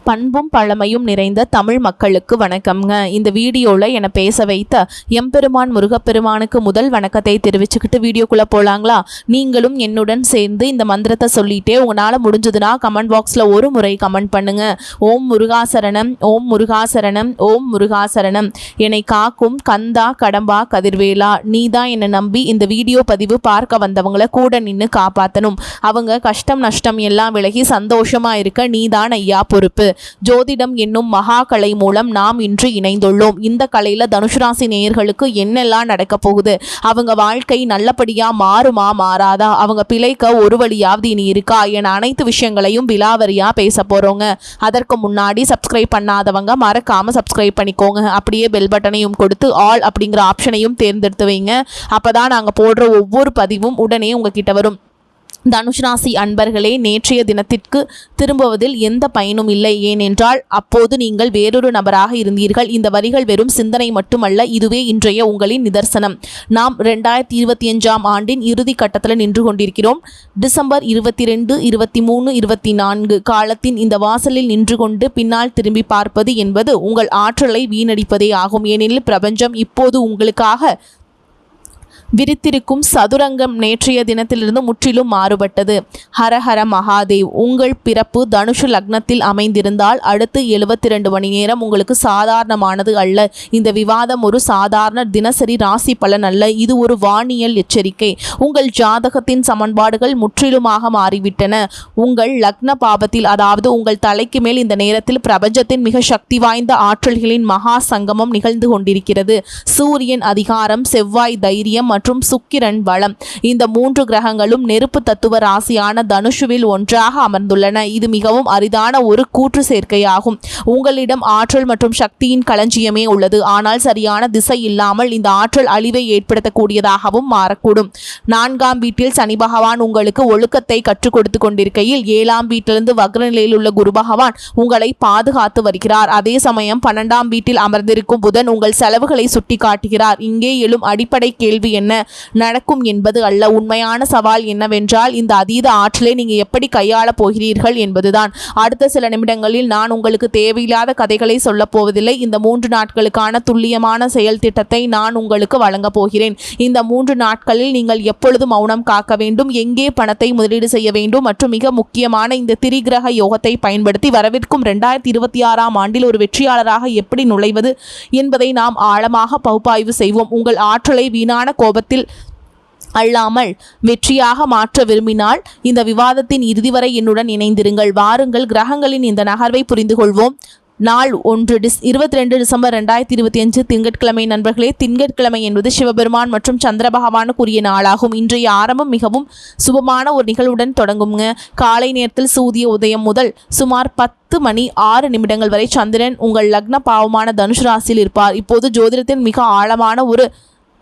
பண்பும் பழமையும் நிறைந்த தமிழ் மக்களுக்கு வணக்கம்ங்க. இந்த வீடியோவில் என்னை பேச வைத்த எம்பெருமான் முருகப்பெருமானுக்கு முதல் வணக்கத்தை தெரிவிச்சுக்கிட்டு வீடியோக்குள்ளே போகலாங்களா? நீங்களும் என்னுடன் சேர்ந்து இந்த மந்திரத்தை சொல்லிட்டே உங்களால் முடிஞ்சதுன்னா கமெண்ட் பாக்ஸில் ஒரு முறை கமெண்ட் பண்ணுங்க. ஓம் முருகாசரணம், ஓம் முருகாசரணம், ஓம் முருகாசரணம். என்னை காக்கும் கந்தா கடம்பா கதிர்வேலா, நீ தான் என்னை நம்பி இந்த வீடியோ பதிவு பார்க்க வந்தவங்களை கூட நின்று காப்பாற்றணும். அவங்க கஷ்டம் நஷ்டம் எல்லாம் விலகி சந்தோஷமாக இருக்க நீ தான் ஐயா பொறுப்பு. ஜோதிடம் என்னும் மகா கலை மூலம் நாம் இன்று இணைந்துள்ளோம். இந்த கலையில தனுசு ராசி நேயர்களுக்கு என்னெல்லாம் நடக்க போகுது, அவங்க வாழ்க்கை நல்லபடியா மாறுமா மாறாதா, அவங்க பிழைக்க ஒரு வழியாவது இனி இருக்கா என அனைத்து விஷயங்களையும் விலாவரியா பேச போறோங்க. அதற்கு முன்னாடி சப்ஸ்கிரைப் பண்ணாதவங்க மறக்காம சப்ஸ்கிரைப் பண்ணிக்கோங்க. அப்படியே பெல் பட்டனையும் கொடுத்து ஆல் அப்படிங்கிற ஆப்ஷனையும் தேர்ந்தெடுத்து வைங்க. அப்பதான் நாங்க போடுற ஒவ்வொரு பதிவும் உடனே உங்ககிட்ட வரும். தனுஷ் ராசி அன்பர்களே, நேற்றைய தினத்திற்கு திரும்புவதில் எந்த பயனும் இல்லை. ஏனென்றால் அப்போது நீங்கள் வேறொரு நபராக இருந்தீர்கள். இந்த வரிகள் வெறும் சிந்தனை மட்டுமல்ல, இதுவே இன்றைய உங்களின் நிதர்சனம். நாம் 2025ஆம் ஆண்டின் இறுதி கட்டத்தில் நின்று கொண்டிருக்கிறோம். டிசம்பர் 22, 23, 24 காலத்தின் இந்த வாசலில் நின்று கொண்டு பின்னால் திரும்பி பார்ப்பது என்பது உங்கள் ஆற்றலை வீணடிப்பதே ஆகும். ஏனெனில் பிரபஞ்சம் இப்போது உங்களுக்காக விரித்திருக்கும் சதுரங்கம் நேற்றைய தினத்திலிருந்து முற்றிலும் மாறுபட்டது. ஹரஹர மகாதேவ். உங்கள் பிறப்பு தனுஷு லக்னத்தில் அமைந்திருந்தால் அடுத்து 72 மணி நேரம் உங்களுக்கு சாதாரணமானது அல்ல. இந்த விவாதம் ஒரு சாதாரண தினசரி ராசி பலன் அல்ல, இது ஒரு வானியல் எச்சரிக்கை. உங்கள் ஜாதகத்தின் சமன்பாடுகள் முற்றிலுமாக மாறிவிட்டன. உங்கள் லக்ன பாபத்தில், அதாவது உங்கள் தலைக்கு மேல் இந்த நேரத்தில் பிரபஞ்சத்தின் மிக சக்தி வாய்ந்த ஆற்றல்களின் மகா சங்கமம் நிகழ்ந்து கொண்டிருக்கிறது. சூரியன் அதிகாரம், செவ்வாய் தைரியம் மற்றும் சுக்கிரன் வளம். இந்த 3 கிரகங்களும் நெருப்பு தத்துவ ராசியான தனுஷுவில் ஒன்றாக அமர்ந்துள்ளன. இது மிகவும் அரிதான ஒரு கூற்று சேர்க்கையாகும். உங்களிடம் ஆற்றல் மற்றும் சக்தியின் களஞ்சியமே உள்ளது. ஆனால் சரியான திசை இல்லாமல் இந்த ஆற்றல் அழிவை ஏற்படுத்தக்கூடியதாகவும் மாறக்கூடும். 4ஆம் வீட்டில் சனி பகவான் உங்களுக்கு ஒழுக்கத்தை கற்றுக் கொடுத்து கொண்டிருக்கையில் 7ஆம் வீட்டிலிருந்து வக்ர நிலையில் உள்ள குரு பகவான் உங்களை பாதுகாத்து வருகிறார். அதே சமயம் 12ஆம் வீட்டில் அமர்ந்திருக்கும் புதன் உங்கள் செலவுகளை சுட்டி காட்டுகிறார். இங்கே எழும் அடிப்படை கேள்வி என்ன நடக்கும் என்பது அல்ல. உண்மையான சவால் என்னவென்றால் இந்த அதீத ஆற்றலை நீங்க எப்படி கையாள போகிறீர்கள் என்பதுதான். அடுத்த சில நிமிடங்களில் நான் உங்களுக்கு தேவையில்லாத கதைகளை சொல்ல போவதில்லை. இந்த 3 நாட்களுக்கான துல்லியமான செயல் திட்டத்தை நான் உங்களுக்கு வழங்க போகிறேன். இந்த 3 நாட்களில் நீங்கள் எப்பொழுது மௌனம் காக்க வேண்டும், எங்கே பணத்தை முதலீடு செய்ய வேண்டும் மற்றும் மிக முக்கியமான இந்த திரிகிரக யோகத்தை பயன்படுத்தி வரவிருக்கும் 2026ஆம் ஆண்டில் ஒரு வெற்றியாளராக எப்படி நுழைவது என்பதை நாம் ஆழமாக பகுப்பாய்வு செய்வோம். உங்கள் ஆற்றலை வீணான கோபத்தில் அல்லாமல் வெற்றியாக மாற்ற விரும்பினால் இந்த விவாதத்தின் இறுதி வரை என்னுடன் இணைந்திருங்கள். வாருங்கள், கிரகங்களின் இந்த நகர்வை புரிந்து கொள்வோம். நாள் 22 டிசம்பர் 2025 திங்கட்கிழமை. நண்பர்களே, திங்கட்கிழமை என்பது சிவபெருமான் மற்றும் சந்திர பகவானுக்குரிய நாளாகும். இன்றைய ஆரம்பம் மிகவும் சுபமான ஒரு நிகழ்வுடன் தொடங்குங்க. காலை நேரத்தில் சூரிய உதயம் முதல் சுமார் 10 மணி 6 நிமிடங்கள் வரை சந்திரன் உங்கள் லக்ன பாவமான தனுஷ் ராசியில் இருப்பார். இப்போது ஜோதிடத்தின் மிக ஆழமான ஒரு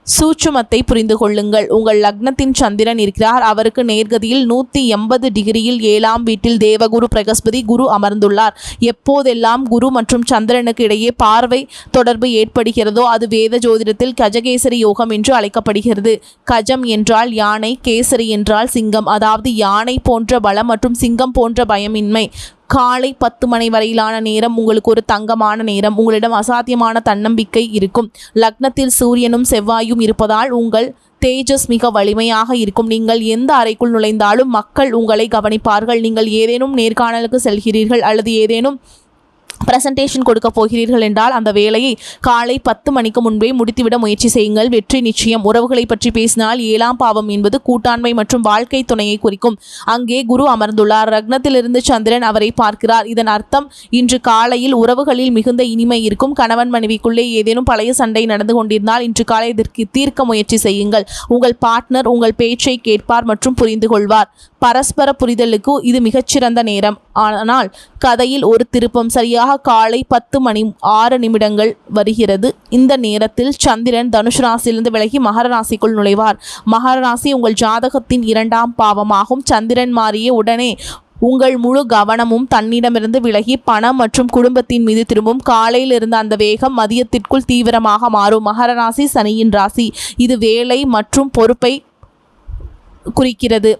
சூட்சுமத்தை புரிந்து கொள்ளுங்கள். உங்கள் லக்னத்தின் சந்திரன் இருக்கிறார். அவருக்கு நேர்கதியில் 180 டிகிரியில் 7ஆம் வீட்டில் தேவகுரு பிரகஸ்பதி குரு அமர்ந்துள்ளார். எப்போதெல்லாம் குரு மற்றும் சந்திரனுக்கு இடையே பார்வை தொடர்பு ஏற்படுகிறதோ அது வேத ஜோதிடத்தில் கஜகேசரி யோகம் என்று அழைக்கப்படுகிறது. கஜம் என்றால் யானை, கேசரி என்றால் சிங்கம், அதாவது யானை போன்ற பலம் மற்றும் சிங்கம் போன்ற பயமின்மை. காலை 10 மணி வரையிலான நேரம் உங்களுக்கு ஒரு தங்கமான நேரம். உங்களிடம் அசாத்தியமான தன்னம்பிக்கை இருக்கும். லக்னத்தில் சூரியனும் செவ்வாயும் இருப்பதால் உங்கள் தேஜஸ் மிக வலிமையாக இருக்கும். நீங்கள் எந்த அறைக்குள் நுழைந்தாலும் மக்கள் உங்களை கவனிப்பார்கள். நீங்கள் ஏதேனும் நேர்காணலுக்கு செல்கிறீர்கள் அல்லது ஏதேனும் பிரசன்டேஷன் கொடுக்க போகிறீர்கள் என்றால் அந்த வேலையை காலை 10 மணிக்கு முன்பே முடித்துவிட முயற்சி செய்யுங்கள். வெற்றி நிச்சயம். உறவுகளை பற்றி பேசினால் 7ஆம் பாவம் என்பது கூட்டாண்மை மற்றும் வாழ்க்கை துணையை குறிக்கும். அங்கே குரு அமர்ந்துள்ளார். லக்னத்திலிருந்து சந்திரன் அவரை பார்க்கிறார். இதன் அர்த்தம் இன்று காலையில் உறவுகளில் மிகுந்த இனிமை இருக்கும். கணவன் மனைவிக்குள்ளே ஏதேனும் பழைய சண்டை நடந்து கொண்டிருந்தால் இன்று காலை இதற்கு தீர்க்க முயற்சி செய்யுங்கள். உங்கள் பார்ட்னர் உங்கள் பேச்சை கேட்பார் மற்றும் புரிந்து கொள்வார். பரஸ்பர புரிதலுக்கு இது மிகச்சிறந்த நேரம். ஆனால் கதையில் ஒரு திருப்பம். சரியாக காலை 10 மணி 6 நிமிடங்கள் வருகிறது. இந்த நேரத்தில் சந்திரன் தனுஷ் ராசியிலிருந்து விலகி மகர ராசிக்குள் நுழைவார். மகர ராசி உங்கள் ஜாதகத்தின் 2ஆம் பாவமாகும். சந்திரன் மாறிய உடனே உங்கள் முழு கவனமும் தன்னிடமிருந்து விலகி பணம் மற்றும் குடும்பத்தின் மீது திரும்பும். காலையில் இருந்த அந்த வேகம் மதியத்திற்குள் தீவிரமாக மாறும். மகர ராசி சனியின் ராசி. இது வேலை மற்றும் பொறுப்பை குறிக்கிறது.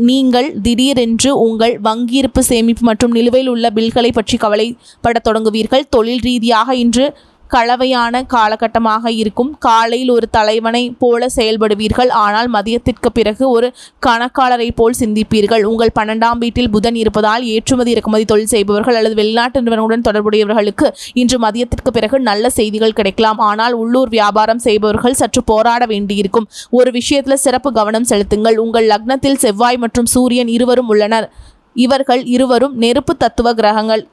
நீங்கள் திடீரென்று உங்கள் வங்கியிருப்பு சேமிப்பு மற்றும் நிலுவையில் உள்ள பில்களை பற்றி கவலைப்பட தொடங்குவீர்கள். தொழில் ரீதியாக இன்று கலவையான காலகட்டமாக இருக்கும். காலையில் ஒரு தலைவனை போல செயல்படுவீர்கள், ஆனால் மதியத்திற்கு பிறகு ஒரு கணக்காளரை போல் சிந்திப்பீர்கள். உங்கள் 12ஆம் வீட்டில் புதன் இருப்பதால் ஏற்றுமதி இறக்குமதி தொழில் செய்பவர்கள் அல்லது வெளிநாட்டு நிறுவனங்களுடன் தொடர்புடையவர்களுக்கு இன்று மதியத்திற்கு பிறகு நல்ல செய்திகள் கிடைக்கலாம். ஆனால் உள்ளூர் வியாபாரம் செய்பவர்கள் சற்று போராட வேண்டியிருக்கும். ஒரு விஷயத்தில் சிறப்பு கவனம் செலுத்துங்கள். உங்கள் லக்னத்தில் செவ்வாய் மற்றும் சூரியன் இருவரும் உள்ளனர். இவர்கள் இருவரும் நெருப்பு தத்துவ கிரகங்கள்.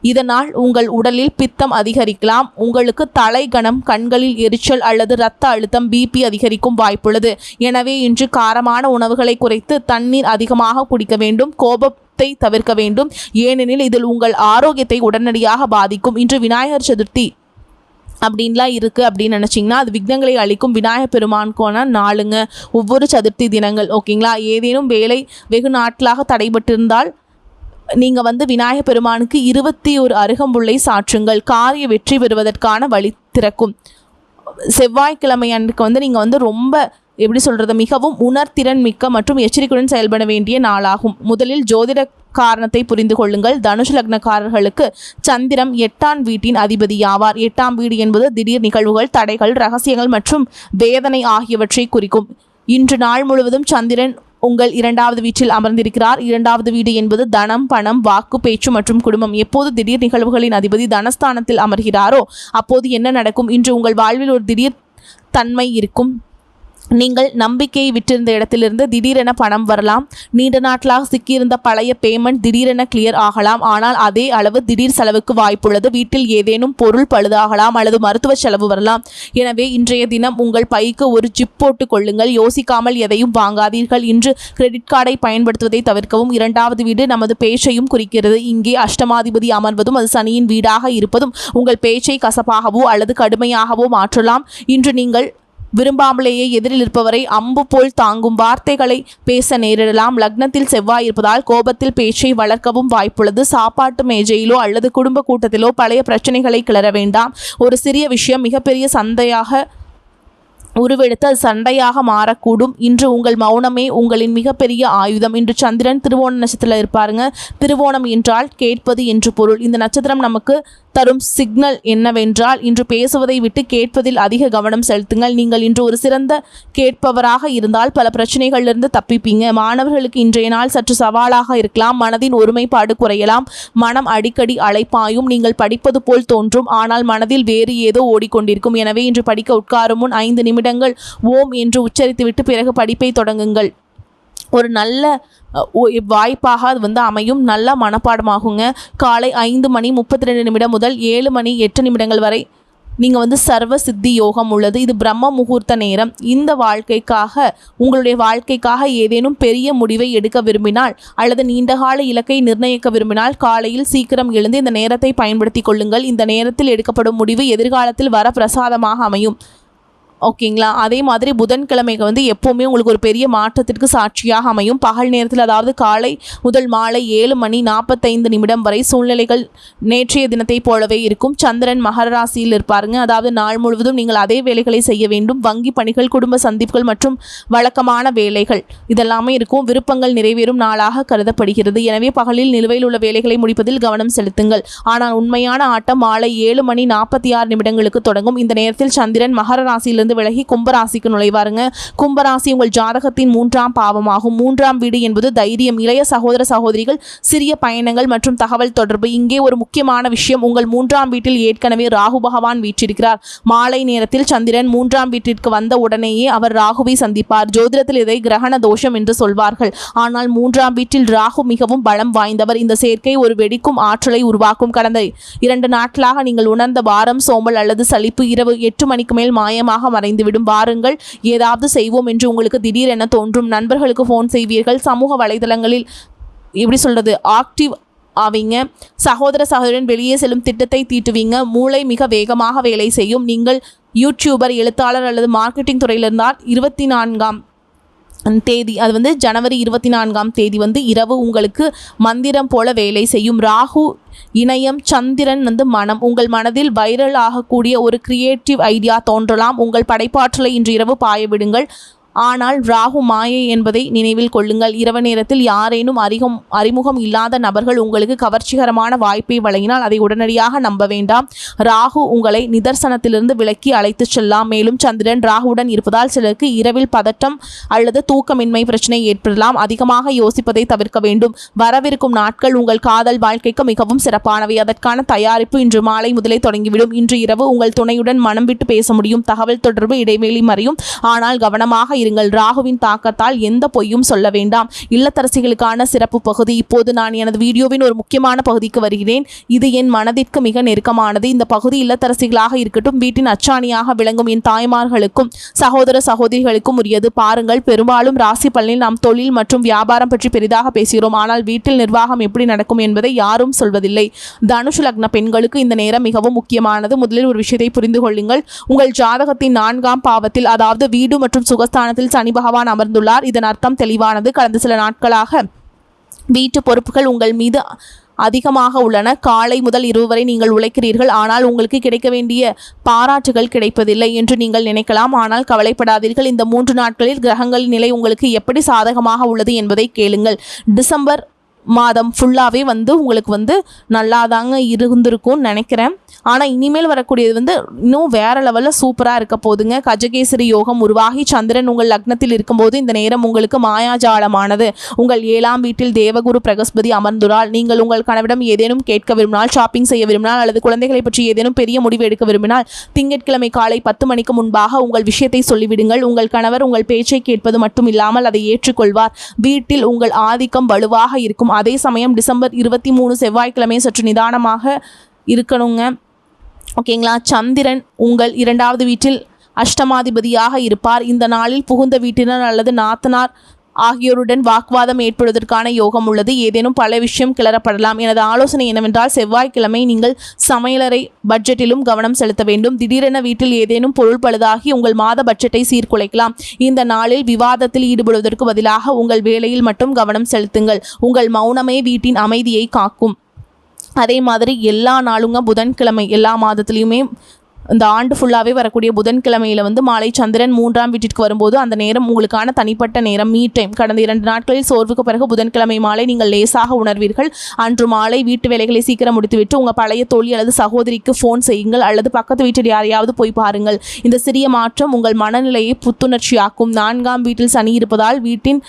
இதனால் உங்கள் உடலில் பித்தம் அதிகரிக்கலாம். உங்களுக்கு தலைகணம், கண்களில் எரிச்சல் அல்லது இரத்த அழுத்தம் பிபி அதிகரிக்கும் வாய்ப்புள்ளது. எனவே இன்று காரமான உணவுகளை குறைத்து தண்ணீர் அதிகமாக குடிக்க வேண்டும். கோபத்தை தவிர்க்க வேண்டும், ஏனெனில் இதில் உங்கள் ஆரோக்கியத்தை உடனடியாக பாதிக்கும். இன்று விநாயகர் சதுர்த்தி அப்படின்லாம் இருக்குது அப்படின்னு நினச்சிங்கன்னா அது விக்னங்களை அளிக்கும் விநாயகர் பெருமானுக்கான நாளுங்க. ஒவ்வொரு சதுர்த்தி தினங்கள் ஓகேங்களா. ஏதேனும் வேலை வெகு நாட்களாக தடைபட்டிருந்தால் நீங்கள் விநாயகர் பெருமானுக்கு 21 அருகம்புல்லை சாற்றுங்கள். காரிய வெற்றி பெறுவதற்கான வழி திறக்கும். செவ்வாய்க்கிழமை அன்றைக்கு நீங்கள் ரொம்ப எப்படி சொல்கிறது, மிகவும் உணர்திறன் மிக்க மற்றும் எச்சரிக்கையுடன் செயல்பட வேண்டிய நாளாகும். முதலில் ஜோதிட காரணத்தை புரிந்து கொள்ளுங்கள். தனுஷ் லக்னக்காரர்களுக்கு சந்திரம் 8ஆம் வீட்டின் அதிபதியாவார். 8ஆம் வீடு என்பது திடீர் நிகழ்வுகள், தடைகள், ரகசியங்கள் மற்றும் வேதனை ஆகியவற்றை குறிக்கும். இன்று நாள் முழுவதும் சந்திரன் உங்கள் 2வது வீட்டில் அமர்ந்திருக்கிறார். 2வது வீடு என்பது தனம், பணம், வாக்கு, பேச்சு மற்றும் குடும்பம். எப்போது திடீர் நிகழ்வுகளின் அதிபதி தனஸ்தானத்தில் அமர்கிறாரோ அப்போது என்ன நடக்கும்? இன்று உங்கள் வாழ்வில் ஒரு திடீர் தன்மை இருக்கும். நீங்கள் நம்பிக்கையை விட்டிருந்த இடத்திலிருந்து திடீரென பணம் வரலாம். நீண்ட நாட்களாக சிக்கியிருந்த பழைய பேமெண்ட் திடீரென கிளியர் ஆகலாம். ஆனால் அதே அளவு திடீர் செலவுக்கு வாய்ப்புள்ளது. வீட்டில் ஏதேனும் பொருள் பழுதாகலாம் அல்லது மருத்துவ செலவு வரலாம். எனவே இன்றைய தினம் உங்கள் பைக்கு ஒரு ஜிப் போட்டு கொள்ளுங்கள். யோசிக்காமல் எதையும் வாங்காதீர்கள். இன்று கிரெடிட் கார்டை பயன்படுத்துவதை தவிர்க்கவும். 2வது வீடு நமது பேச்சையும் குறிக்கிறது. இங்கே அஷ்டமாதிபதி அமர்வதும் அது சனியின் வீடாக இருப்பதும் உங்கள் பேச்சை கசப்பாகவோ அல்லது கடுமையாகவோ மாற்றலாம். இன்று நீங்கள் விரும்பாமலேயே எதிரில் இருப்பவரை அம்பு போல் தாங்கும் வார்த்தைகளை பேச நேரிடலாம். லக்னத்தில் செவ்வாய் இருப்பதால் கோபத்தில் பேச்சை வளர்க்கவும் வாய்ப்புள்ளது. சாப்பாட்டு மேஜையிலோ அல்லது குடும்ப கூட்டத்திலோ பழைய பிரச்சனைகளை கிளற வேண்டாம். ஒரு சிறிய விஷயம் மிகப்பெரிய சண்டையாக உருவெடுத்து அது சண்டையாக மாறக்கூடும். இன்று உங்கள் மௌனமே உங்களின் மிகப்பெரிய ஆயுதம். இன்று சந்திரன் திருவோண நட்சத்திரத்தில் இருப்பாருங்க. திருவோணம் என்றால் கேட்பது என்று பொருள். இந்த நட்சத்திரம் நமக்கு தரும் சிக்னல் என்னவென்றால் இன்று பேசுவதை விட்டு கேட்பதில் அதிக கவனம் செலுத்துங்கள். நீங்கள் இன்று ஒரு சிறந்த கேட்பவராக இருந்தால் பல பிரச்சனைகளிலிருந்து தப்பிப்பீங்க. மாணவர்களுக்கு இன்றைய நாள் சற்று சவாலாக இருக்கலாம். மனதின் ஒருமைப்பாடு குறையலாம். மனம் அடிக்கடி அலைப்பாயும். நீங்கள் படிப்பது போல் தோன்றும், ஆனால் மனதில் வேறு ஏதோ ஓடிக்கொண்டிருக்கும். எனவே இன்று படிக்க உட்காரும் முன் 5 நிமிடங்கள் ஓம் என்று உச்சரித்துவிட்டு பிறகு படிப்பை தொடங்குங்கள். ஒரு நல்ல வாய்ப்பாக அது அமையும். நல்ல மனப்பாடமாகுங்க. காலை 5:32 முதல் 7:08 வரை நீங்கள் சர்வ சித்தி யோகம் உள்ளது. இது பிரம்ம முகூர்த்த நேரம். இந்த உங்களுடைய வாழ்க்கைக்காக ஏதேனும் பெரிய முடிவை எடுக்க விரும்பினால் அல்லது நீண்டகால இலக்கை நிர்ணயிக்க விரும்பினால் காலையில் சீக்கிரம் எழுந்து இந்த நேரத்தை பயன்படுத்தி கொள்ளுங்கள். இந்த நேரத்தில் எடுக்கப்படும் முடிவு எதிர்காலத்தில் வர பிரசாதமாக அமையும். ஓகேங்களா. அதே மாதிரி புதன்கிழமைக்கு எப்போவுமே உங்களுக்கு ஒரு பெரிய மாற்றத்திற்கு சாட்சியாக அமையும். பகல் நேரத்தில் அதாவது காலை முதல் மாலை 7:45 வரை சூழ்நிலைகள் நேற்றைய தினத்தை போலவே இருக்கும். சந்திரன் மகர ராசியில் இருப்பாருங்க. அதாவது நாள் முழுவதும் நீங்கள் அதே வேலைகளை செய்ய வேண்டும். வங்கி பணிகள், குடும்ப சந்திப்புகள் மற்றும் வழக்கமான வேலைகள் இதெல்லாமே இருக்கும். விருப்பங்கள் நிறைவேறும் நாளாக கருதப்படுகிறது. எனவே பகலில் நிலுவையில் உள்ள வேலைகளை முடிப்பதில் கவனம் செலுத்துங்கள். ஆனால் உண்மையான ஆட்டம் மாலை 7:46 தொடங்கும். இந்த நேரத்தில் சந்திரன் மகர ராசியிலிருந்து விலகி கும்பராசிக்கு நுழைவாருங்க. கும்பராசி உங்கள் ஜாதகத்தின் 3ஆம் பாவமாகும். 3ஆம் வீடு என்பது தைரியம், இளைய சகோதர சகோதரிகள், சிறிய பயணங்கள் மற்றும் தகவல் தொடர்பு. இங்கே ஒரு முக்கியமான விஷயம், உங்கள் 3ஆம் வீட்டில் ஏற்கனவே ராகு பகவான் வீற்றிருக்கிறார். மாலை நேரத்தில் சந்திரன் 3ஆம் வீட்டிற்கு வந்த உடனேயே அவர் ராகுவை சந்திப்பார். ஜோதிடத்தில் இதை கிரகண தோஷம் என்று சொல்வார்கள். ஆனால் 3ஆம் வீட்டில் ராகு மிகவும் பலம் வாய்ந்தவர். இந்த சேர்க்கை ஒரு வெடிக்கும் ஆற்றலை உருவாக்கும். கடந்த 2 நாட்களாக நீங்கள் உணர்ந்த பாரம், சோம்பல் அல்லது சலிப்பு இரவு 8 மணிக்கு மேல் மாயமாக மறைந்துவிடும். வாருங்கள் ஏதாவது செய்வோம் என்று உங்களுக்கு திடீரென தோன்றும். நண்பர்களுக்கு ஃபோன் செய்வீர்கள். சமூக வலைதளங்களில் எப்படி சொல்றது ஆக்டிவ் ஆவீங்க. சகோதர சகோதரன் வெளியே செல்லும் திட்டத்தை தீட்டுவீங்க. மூளை மிக வேகமாக வேலை செய்யும். நீங்கள் யூடியூபர், எழுத்தாளர் அல்லது மார்க்கெட்டிங் துறையில் இருந்தால் 24ஆம் தேதி அது ஜனவரி 24ஆம் தேதி இரவு உங்களுக்கு மந்திரம் போல வேலை செய்யும். ராகு இணையம் சந்திரன் மனம். உங்கள் மனதில் வைரல் ஆகக்கூடிய ஒரு கிரியேட்டிவ் ஐடியா தோன்றலாம். உங்கள் படைப்பாற்றலை இன்று இரவு பாய விடுங்கள். ஆனால் ராகு மாயை என்பதை நினைவில் கொள்ளுங்கள். இரவு நேரத்தில் யாரேனும் அறிமுகம் இல்லாத நபர்கள் உங்களுக்கு கவர்ச்சிகரமான வாய்ப்பை வழங்கினால் அதை உடனடியாக நம்ப வேண்டாம். ராகு உங்களை நிதர்சனத்திலிருந்து விலக்கி அழைத்து செல்லலாம். மேலும் சந்திரன் ராகுவுடன் இருப்பதால் சிலருக்கு இரவில் பதட்டம் அல்லது தூக்கமின்மை பிரச்சனை ஏற்படலாம். அதிகமாக யோசிப்பதை தவிர்க்க வேண்டும். வரவிருக்கும் நாட்கள் உங்கள் காதல் வாழ்க்கைக்கு மிகவும் சிறப்பானவை. அதற்கான தயாரிப்பு இன்று மாலை முதலே தொடங்கிவிடும். இன்று இரவு உங்கள் துணையுடன் மனம் விட்டு பேச முடியும். தகவல் தொடர்பு இடைவெளி மறையும். ஆனால் கவனமாக இருங்கள். ராகுவின் தாக்கத்தால் எந்த பொய்யும் சொல்ல வேண்டாம். இல்லத்தரசிகளுக்கான சிறப்பு பகுதி. இப்போது நான் எனது வீடியோவின் ஒரு முக்கியமான பகுதிக்கு வருகிறேன். இது என் மனதிற்கு மிக நெருக்கமானது. இந்த பகுதி இல்லத்தரசிகளாக இருக்கட்டும், வீட்டின் அச்சாணியாக விளங்கும் என் தாய்மார்களுக்கும் சகோதர சகோதரிகளுக்கும் உரியது. பாருங்கள், பெரும்பாலும் ராசி பலனில் நாம் தொழில் மற்றும் வியாபாரம் பற்றி பெரிதாக பேசுகிறோம். ஆனால் வீட்டில் நிர்வாகம் எப்படி நடக்கும் என்பதை யாரும் சொல்வதில்லை. தனுஷ் லக்ன பெண்களுக்கு இந்த நேரம் மிகவும் முக்கியமானது. முதலில் ஒரு விஷயத்தை புரிந்து கொள்ளுங்கள். உங்கள் ஜாதகத்தின் 4ஆம் பாவத்தில், அதாவது வீடு மற்றும் சுகஸ்தானத்தில் சனி பகவான் அமர்ந்துள்ளார். இதன் அர்த்தம் தெளிவானது. கடந்த சில நாட்களாக வீட்டு பொறுப்புகள் உங்கள் மீது அதிகமாக உள்ளன. காலை முதல் இரவு வரை நீங்கள் உழைக்கிறீர்கள். ஆனால் உங்களுக்கு கிடைக்க வேண்டிய பாராட்டுகள் கிடைப்பதில்லை என்று நீங்கள் நினைக்கலாம். ஆனால் கவலைப்படாதீர்கள். இந்த 3 நாட்களில் கிரகங்களின் நிலை உங்களுக்கு எப்படி சாதகமாக உள்ளது என்பதை கேளுங்கள். டிசம்பர் மாதம் ஃபுல்லாகவே உங்களுக்கு நல்லாதாங்க இருந்திருக்கும்னு நினைக்கிறேன். ஆனால் இனிமேல் வரக்கூடியது இன்னும் வேறு லெவலில் சூப்பராக இருக்க போதுங்க. கஜகேசரி யோகம் உருவாகி சந்திரன் உங்கள் லக்னத்தில் இருக்கும்போது இந்த நேரம் உங்களுக்கு மாயாஜாலமானது. உங்கள் 7ஆம் வீட்டில் தேவகுரு பிரகஸ்பதி அமர்ந்துள்ளார். நீங்கள் உங்கள் கணவரிடம் ஏதேனும் கேட்க விரும்பினால், ஷாப்பிங் செய்ய விரும்பினால் அல்லது குழந்தைகளை பற்றி ஏதேனும் பெரிய முடிவு எடுக்க விரும்பினால் திங்கட்கிழமை காலை 10 மணிக்கு முன்பாக உங்கள் விஷயத்தை சொல்லிவிடுங்கள். உங்கள் கணவர் உங்கள் பேச்சை கேட்பது மட்டும் இல்லாமல் அதை ஏற்றுக்கொள்வார். வீட்டில் உங்கள் ஆதிக்கம் வலுவாக இருக்கும். அதே சமயம் டிசம்பர் 23 செவ்வாய்க்கிழமை சற்று நிதானமாக இருக்கணுங்க. ஓகேங்களா? சந்திரன் உங்கள் 2வது வீட்டில் அஷ்டமாதிபதியாக இருப்பார். இந்த நாளில் புகுந்த வீட்டினர் அல்லது நாத்தனார் ஆகியோருடன் வாக்குவாதம் ஏற்படுவதற்கான யோகம் உள்ளது. ஏதேனும் பல விஷயம் கிளறப்படலாம். எனது ஆலோசனை என்னவென்றால், செவ்வாய்க்கிழமை நீங்கள் சமையலறை பட்ஜெட்டிலும் கவனம் செலுத்த வேண்டும். திடீரென வீட்டில் ஏதேனும் பொருள் பழுதாகி உங்கள் மாத பட்ஜெட்டை சீர்குலைக்கலாம். இந்த நாளில் விவாதத்தில் ஈடுபடுவதற்கு பதிலாக உங்கள் வேலையில் மட்டும் கவனம் செலுத்துங்கள். உங்கள் மௌனமே வீட்டின் அமைதியை காக்கும். அதே மாதிரி எல்லா நாளுங்க புதன்கிழமை, எல்லா மாதத்துலேயுமே இந்த ஆண்டு ஃபுல்லாகவே வரக்கூடிய புதன்கிழமையில் மாலை சந்திரன் 3ஆம் வீட்டிற்கு வரும்போது அந்த நேரம் உங்களுக்கான தனிப்பட்ட நேரம், மீ டைம். கடந்த 2 நாட்களில் சோர்வுக்கு பிறகு புதன்கிழமை மாலை நீங்கள் லேசாக உணர்வீர்கள். அன்று மாலை வீட்டு வேலைகளை சீக்கிரம் முடித்துவிட்டு உங்கள் பழைய தோழி அல்லது சகோதரிக்கு ஃபோன் செய்யுங்கள் அல்லது பக்கத்து வீட்டில் யாரையாவது போய் பாருங்கள். இந்த சிறிய மாற்றம் உங்கள் மனநிலையை புத்துணர்ச்சியாக்கும். 4ஆம் வீட்டில் சனி இருப்பதால் வீட்டின்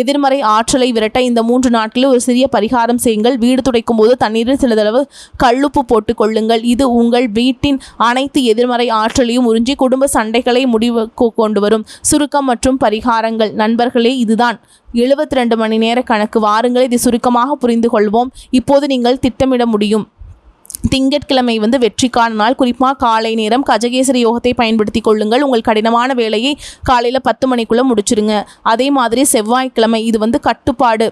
எதிர்மறை ஆற்றலை விரட்ட இந்த 3 நாட்களில் ஒரு சிறிய பரிகாரம் செய்யுங்கள். வீடு துடைக்கும் போது தண்ணீரில் சிறிதளவு கல்லுப்பு போட்டு கொள்ளுங்கள். இது உங்கள் வீட்டின் அனைத்து எதிர்மறை ஆற்றலையும் உறிஞ்சி குடும்ப சண்டைகளை முடிவுக்கு கொண்டு வரும். சுருக்கம் மற்றும் பரிகாரங்கள். நண்பர்களே, இதுதான் 72 மணி நேர கணக்கு. வாருங்கள், இதை சுருக்கமாக புரிந்து கொள்வோம். இப்போது நீங்கள் திட்டமிட முடியும். திங்கட்கிழமை வெற்றிக்கான நாள். குறிப்பாக காலை நேரம் கஜகேசரி யோகத்தை பயன்படுத்தி கொள்ளுங்கள். உங்கள் கடினமான வேலையை காலையில் 10 மணிக்குள்ளே முடிச்சிருங்க. அதே மாதிரி செவ்வாய்க்கிழமை இது கட்டுப்பாடு,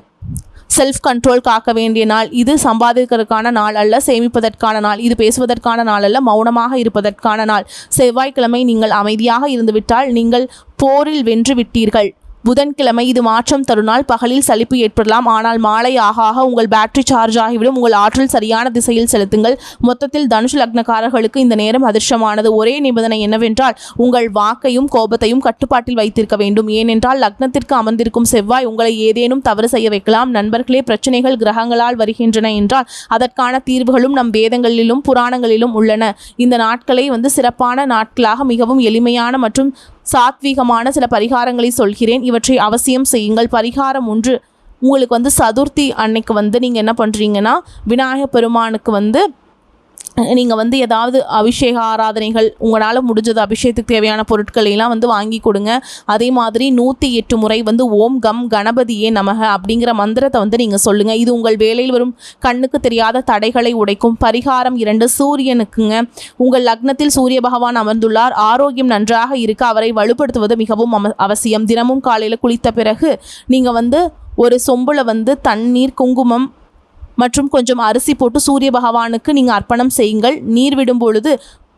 செல்ஃப் கண்ட்ரோல் காக்க வேண்டிய நாள். இது சம்பாதிக்கிறதுக்கான நாள் அல்ல, சேமிப்பதற்கான நாள். இது பேசுவதற்கான நாள் அல்ல, மௌனமாக இருப்பதற்கான நாள். செவ்வாய்க்கிழமை நீங்கள் அமைதியாக இருந்துவிட்டால் நீங்கள் போரில் வென்று விட்டீர்கள். புதன்கிழமை இது மாற்றம் தருநாள். பகலில் சலிப்பு ஏற்படலாம். ஆனால் மாலை ஆக உங்கள் பேட்டரி சார்ஜ் ஆகிவிடும். உங்கள் ஆற்றல் சரியான திசையில் செலுத்துங்கள். மொத்தத்தில் தனுஷ் லக்னக்காரர்களுக்கு இந்த நேரம் அதிர்ஷ்டமானது. ஒரே நிபந்தனை என்னவென்றால், உங்கள் வாக்கையும் கோபத்தையும் கட்டுப்பாட்டில் வைத்திருக்க வேண்டும். ஏனென்றால் லக்னத்திற்கு அமர்ந்திருக்கும் செவ்வாய் உங்களை ஏதேனும் தவறு செய்ய வைக்கலாம். நண்பர்களே, பிரச்சனைகள் கிரகங்களால் வருகின்றன என்றால் அதற்கான தீர்வுகளும் நம் வேதங்களிலும் புராணங்களிலும் உள்ளன. இந்த நாட்களை சிறப்பான நாட்களாக மிகவும் எளிமையான மற்றும் சாத்வீகமான சில பரிகாரங்களை சொல்கிறேன். இவற்றை அவசியம் செய்யுங்கள். பரிகாரம் 1, உங்களுக்கு சதுர்த்தி அன்னைக்கு நீங்கள் என்ன பண்ணுறீங்கன்னா, விநாயகர் பெருமானுக்கு நீங்கள் ஏதாவது அபிஷேக ஆராதனைகள் உங்களால் முடிஞ்சது, அபிஷேகத்துக்கு தேவையான பொருட்களை எல்லாம் வாங்கி கொடுங்க. அதே மாதிரி 108 முறை ஓம் கம் கணபதியே நமக அப்படிங்கிற மந்திரத்தை நீங்கள் சொல்லுங்கள். இது உங்கள் வேலையில் வரும் கண்ணுக்கு தெரியாத தடைகளை உடைக்கும். பரிகாரம் 2, சூரியனுக்குங்க. உங்கள் லக்னத்தில் சூரிய பகவான் அமர்ந்துள்ளார். ஆரோக்கியம் நன்றாக இருக்க அவரை வலுப்படுத்துவது மிகவும் அவசியம். தினமும் காலையில் குளித்த பிறகு நீங்கள் ஒரு சொம்புல தண்ணீர், குங்குமம் மற்றும் கொஞ்சம் அரிசி போட்டு சூரிய பகவானுக்கு நீங்கள் அர்ப்பணம் செய்யுங்கள். நீர் விடும் பொழுது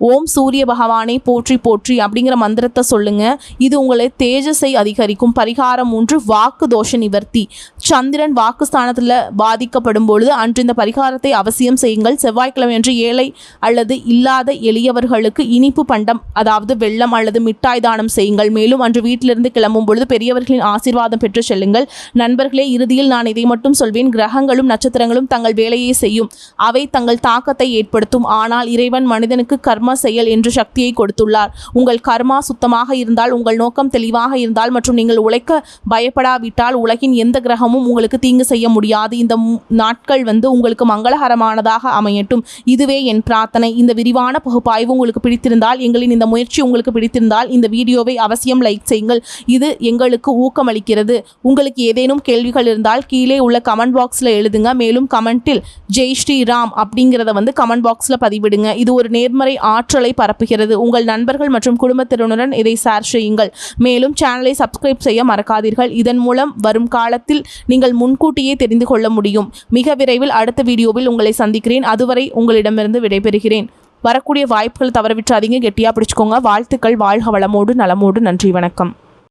ஓம் சூரிய பகவானை போற்றி போற்றி அப்படிங்கிற மந்திரத்தை சொல்லுங்க. இது உங்களை தேஜஸை அதிகரிக்கும். பரிகாரம் 3, வாக்கு தோஷ நிவர்த்தி. சந்திரன் வாக்குஸ்தானத்தில் பாதிக்கப்படும் பொழுது அன்று இந்த பரிகாரத்தை அவசியம் செய்யுங்கள். செவ்வாய்க்கிழமை அன்று ஏழை அல்லது இல்லாத எளியவர்களுக்கு இனிப்பு பண்டம், அதாவது வெள்ளம் அல்லது மிட்டாய் தானம் செய்யுங்கள். மேலும் அன்று வீட்டிலிருந்து கிளம்பும் பொழுது பெரியவர்களின் ஆசீர்வாதம் பெற்று செல்லுங்கள். நண்பர்களே, இறுதியில் நான் இதை மட்டும் சொல்வேன். கிரகங்களும் நட்சத்திரங்களும் தங்கள் வேலையை செய்யும், அவை தங்கள் தாக்கத்தை ஏற்படுத்தும். ஆனால் இறைவன் மனிதனுக்கு கர்ம செயல் என்ற சக்தியை கொடுத்துள்ளார். உங்கள் கர்மா சுத்தமாக இருந்தால், உங்கள் நோக்கம் தெளிவாக இருந்தால் மற்றும் நீங்கள் உழைக்க பயப்படாவிட்டால் உலகின் எந்த கிரகமும் உங்களுக்கு தீங்கு செய்ய முடியாது. இந்த நாட்கள் உங்களுக்கு மங்களகரமானதாக அமையட்டும். இதுவே என் பிரார்த்தனை. இந்த விரிவான பகுப்பாய்வு உங்களுக்கு பிடித்திருந்தால், எங்களின் இந்த முயற்சி உங்களுக்கு பிடித்திருந்தால் இந்த வீடியோவை அவசியம் லைக் செய்யுங்கள். இது எங்களுக்கு ஊக்கமளிக்கிறது. உங்களுக்கு ஏதேனும் கேள்விகள் இருந்தால் கீழே உள்ள கமெண்ட் பாக்ஸில் எழுதுங்க. மேலும் கமெண்டில் ஜெய் ஸ்ரீராம் அப்படிங்கிறத கமெண்ட் பாக்ஸில் பதிவிடுங்க. இது ஒரு நேர்மறை ஆற்றலை பரப்புகிறது. உங்கள் நண்பர்கள் மற்றும் குடும்பத்தினருடன் இதை ஷேர் செய்யுங்கள். மேலும் சேனலை சப்ஸ்கிரைப் செய்ய மறக்காதீர்கள். இதன் மூலம் வரும் காலத்தில் நீங்கள் முன்கூட்டியே தெரிந்து கொள்ள முடியும். மிக விரைவில் அடுத்த வீடியோவில் உங்களை சந்திக்கிறேன். அதுவரை உங்களிடமிருந்து விடைபெறுகிறேன். வரக்கூடிய வாய்ப்புகள் தவறவிட்டாதீங்க. கெட்டியாக பிடிச்சுக்கோங்க. வாழ்த்துக்கள். வாழ்க வளமோடு நலமோடு. நன்றி, வணக்கம்.